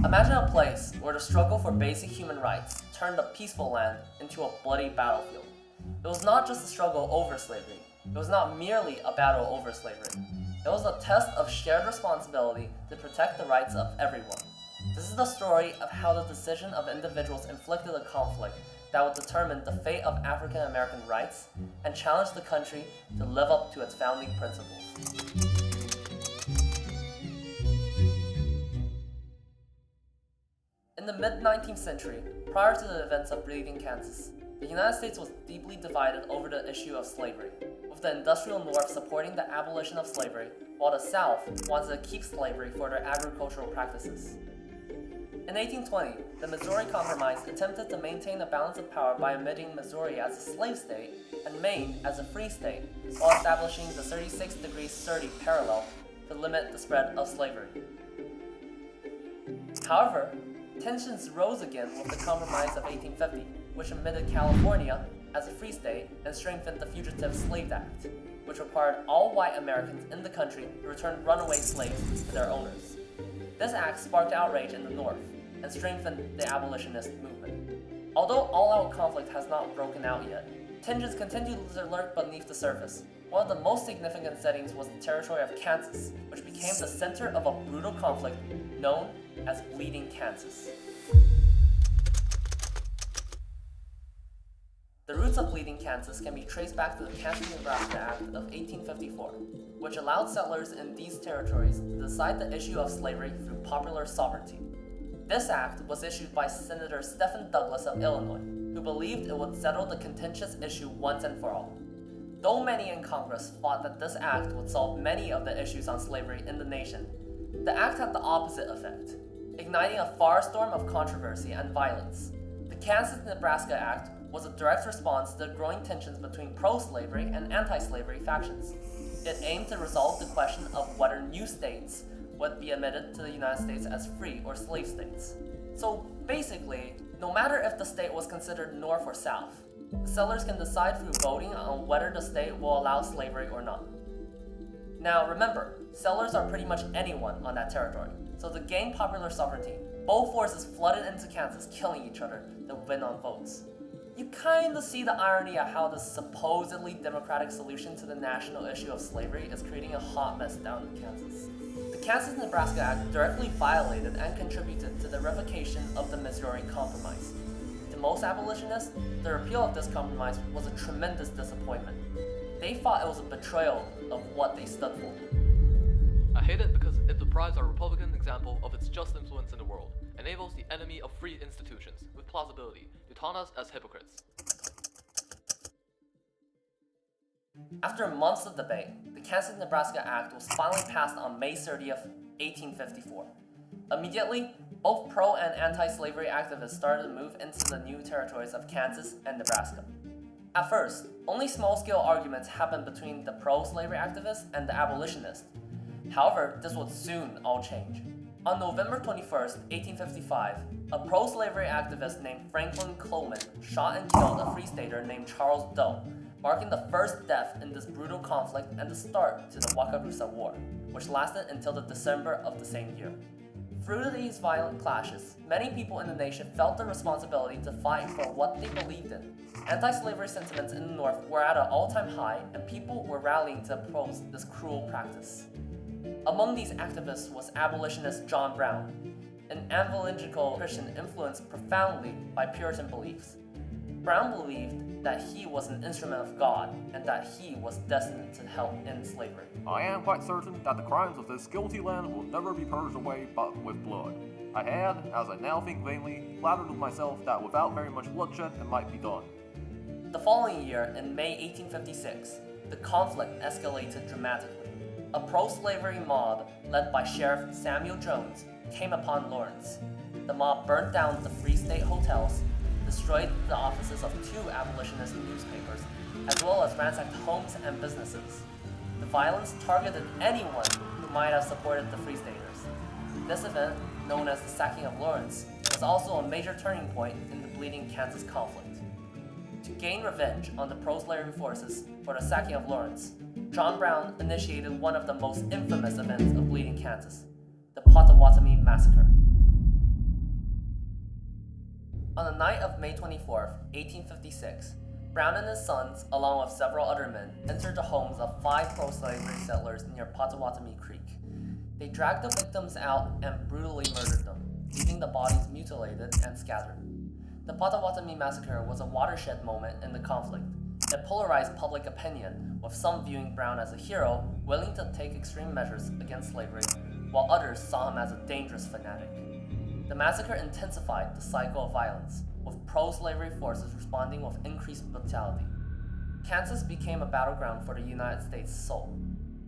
Imagine a place where the struggle for basic human rights turned a peaceful land into a bloody battlefield. It was not just a struggle over slavery. It was not merely a battle over slavery. It was a test of shared responsibility to protect the rights of everyone. This is the story of how the decision of individuals inflicted a conflict that would determine the fate of African American rights and challenge the country to live up to its founding principles. In the mid-19th century, prior to the events of Bleeding Kansas, the United States was deeply divided over the issue of slavery, with the industrial North supporting the abolition of slavery, while the South wanted to keep slavery for their agricultural practices. In 1820, the Missouri Compromise attempted to maintain a balance of power by admitting Missouri as a slave state and Maine as a free state, while establishing the 36 degrees 30 parallel to limit the spread of slavery. However, tensions rose again with the Compromise of 1850, which admitted California as a free state and strengthened the Fugitive Slave Act, which required all white Americans in the country to return runaway slaves to their owners. This act sparked outrage in the North and strengthened the abolitionist movement. Although all-out conflict has not broken out yet, tensions continue to lurk beneath the surface. One of the most significant settings was the territory of Kansas, which became the center of a brutal conflict known as Bleeding Kansas. The roots of Bleeding Kansas can be traced back to the Kansas-Nebraska Act of 1854, which allowed settlers in these territories to decide the issue of slavery through popular sovereignty. This act was issued by Senator Stephen Douglas of Illinois, who believed it would settle the contentious issue once and for all. Though many in Congress thought that this act would solve many of the issues on slavery in the nation, the act had the opposite effect, igniting a firestorm of controversy and violence. The Kansas-Nebraska Act was a direct response to the growing tensions between pro-slavery and anti-slavery factions. It aimed to resolve the question of whether new states would be admitted to the United States as free or slave states. So basically, no matter if the state was considered North or South, the settlers can decide through voting on whether the state will allow slavery or not. Now remember, settlers are pretty much anyone on that territory, so to gain popular sovereignty, both forces flooded into Kansas, killing each other to win on votes. You kinda see the irony of how this supposedly democratic solution to the national issue of slavery is creating a hot mess down in Kansas. The Kansas-Nebraska Act directly violated and contributed to the revocation of the Missouri Compromise. To most abolitionists, the repeal of this compromise was a tremendous disappointment. They thought it was a betrayal of what they stood for. I hate it because it deprives our Republican example of its just influence in the world, enables the enemy of free institutions, with plausibility, to taunt us as hypocrites. After months of debate, the Kansas-Nebraska Act was finally passed on May 30th, 1854. Immediately, both pro- and anti-slavery activists started to move into the new territories of Kansas and Nebraska. At first, only small-scale arguments happened between the pro-slavery activists and the abolitionists. However, this would soon all change. On November 21st, 1855, a pro-slavery activist named Franklin Coleman shot and killed a free stater named Charles Doe, marking the first death in this brutal conflict and the start to the Wakarusa War, which lasted until the December of the same year. Through these violent clashes, many people in the nation felt the responsibility to fight for what they believed in. Anti-slavery sentiments in the North were at an all-time high, and people were rallying to oppose this cruel practice. Among these activists was abolitionist John Brown, an evangelical Christian influenced profoundly by Puritan beliefs. Brown believed that he was an instrument of God and that he was destined to help end slavery. I am quite certain that the crimes of this guilty land will never be purged away but with blood. I had, as I now think vainly, flattered with myself that without very much bloodshed it might be done. The following year, in May 1856, the conflict escalated dramatically. A pro-slavery mob, led by Sheriff Samuel Jones, came upon Lawrence. The mob burnt down the Free State hotels, destroyed the offices of 2 abolitionist newspapers, as well as ransacked homes and businesses. The violence targeted anyone who might have supported the Free Staters. This event, known as the Sacking of Lawrence, was also a major turning point in the Bleeding Kansas conflict. To gain revenge on the pro-slavery forces for the Sacking of Lawrence, John Brown initiated one of the most infamous events of Bleeding Kansas, the Potawatomi Massacre. On the night of May 24, 1856, Brown and his sons, along with several other men, entered the homes of 5 pro-slavery settlers near Pottawatomie Creek. They dragged the victims out and brutally murdered them, leaving the bodies mutilated and scattered. The Pottawatomie massacre was a watershed moment in the conflict. It polarized public opinion, with some viewing Brown as a hero willing to take extreme measures against slavery, while others saw him as a dangerous fanatic. The massacre intensified the cycle of violence, with pro-slavery forces responding with increased brutality. Kansas became a battleground for the United States' soul.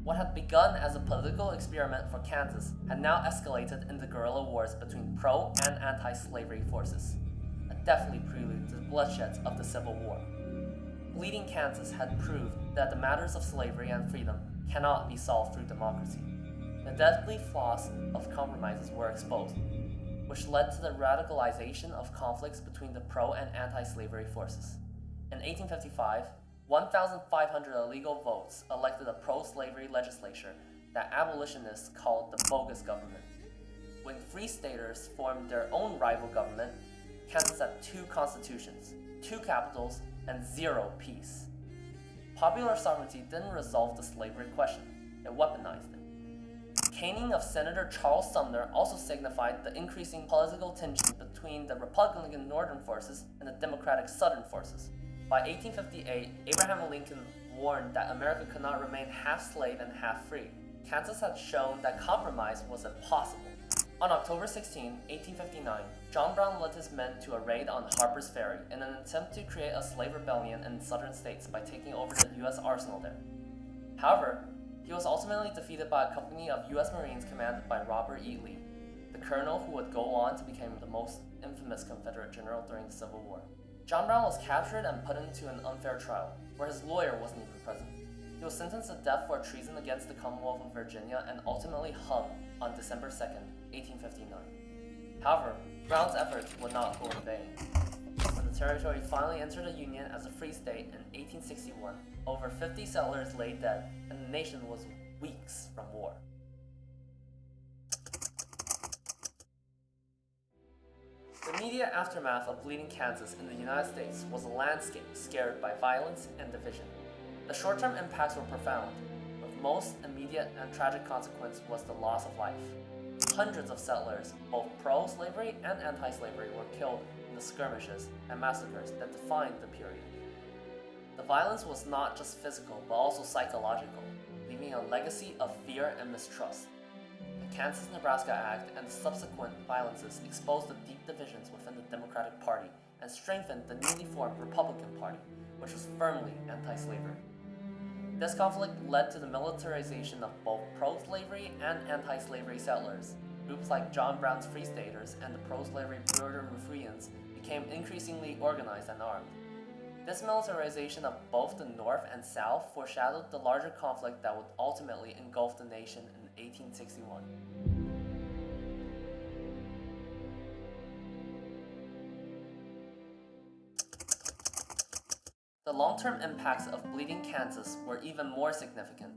What had begun as a political experiment for Kansas had now escalated into guerrilla wars between pro- and anti-slavery forces, a deathly prelude to the bloodshed of the Civil War. Bleeding Kansas had proved that the matters of slavery and freedom cannot be solved through democracy. The deadly flaws of compromises were exposed, which led to the radicalization of conflicts between the pro- and anti-slavery forces. In 1855, 1,500 illegal votes elected a pro-slavery legislature that abolitionists called the bogus government. When Free Staters formed their own rival government, Kansas had 2 constitutions, 2 capitals, and 0 peace. Popular sovereignty didn't resolve the slavery question, it weaponized it. Caning of Senator Charles Sumner also signified the increasing political tension between the Republican Northern forces and the Democratic Southern forces. By 1858, Abraham Lincoln warned that America could not remain half slave and half free. Kansas had shown that compromise was impossible. On October 16, 1859, John Brown led his men to a raid on Harper's Ferry in an attempt to create a slave rebellion in the southern states by taking over the U.S. arsenal there. However, he was ultimately defeated by a company of U.S. Marines commanded by Robert E. Lee, the colonel who would go on to become the most infamous Confederate general during the Civil War. John Brown was captured and put into an unfair trial, where his lawyer wasn't even present. He was sentenced to death for treason against the Commonwealth of Virginia and ultimately hung on December 2, 1859. However, Brown's efforts would not go in vain. When the territory finally entered the Union as a free state in 1861, over 50 settlers lay dead, and the nation was weeks from war. The immediate aftermath of Bleeding Kansas in the United States was a landscape scared by violence and division. The short-term impacts were profound, but the most immediate and tragic consequence was the loss of life. Hundreds of settlers, both pro-slavery and anti-slavery, were killed in the skirmishes and massacres that defined the period. The violence was not just physical, but also psychological, leaving a legacy of fear and mistrust. The Kansas-Nebraska Act and the subsequent violences exposed the deep divisions within the Democratic Party and strengthened the newly formed Republican Party, which was firmly anti-slavery. This conflict led to the militarization of both pro-slavery and anti-slavery settlers. Groups like John Brown's Free Staters and the pro-slavery Border Ruffians became increasingly organized and armed. This militarization of both the North and South foreshadowed the larger conflict that would ultimately engulf the nation in 1861. The long-term impacts of Bleeding Kansas were even more significant.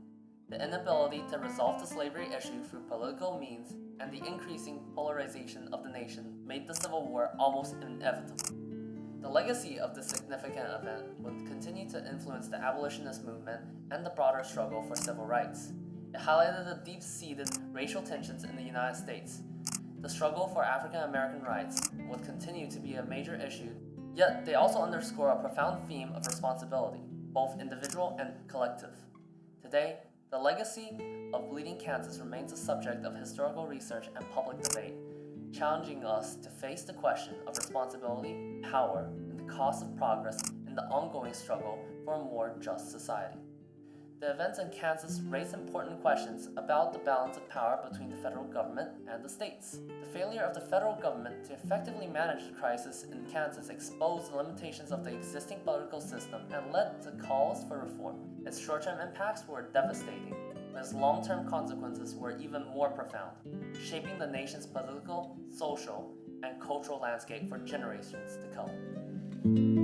The inability to resolve the slavery issue through political means and the increasing polarization of the nation made the Civil War almost inevitable. The legacy of this significant event would continue to influence the abolitionist movement and the broader struggle for civil rights. It highlighted the deep-seated racial tensions in the United States. The struggle for African American rights would continue to be a major issue, yet they also underscore a profound theme of responsibility, both individual and collective. Today, the legacy of Bleeding Kansas remains a subject of historical research and public debate, challenging us to face the question of responsibility, power, and the cost of progress in the ongoing struggle for a more just society. The events in Kansas raise important questions about the balance of power between the federal government and the states. The failure of the federal government to effectively manage the crisis in Kansas exposed the limitations of the existing political system and led to calls for reform. Its short-term impacts were devastating, but its long-term consequences were even more profound, shaping the nation's political, social, and cultural landscape for generations to come.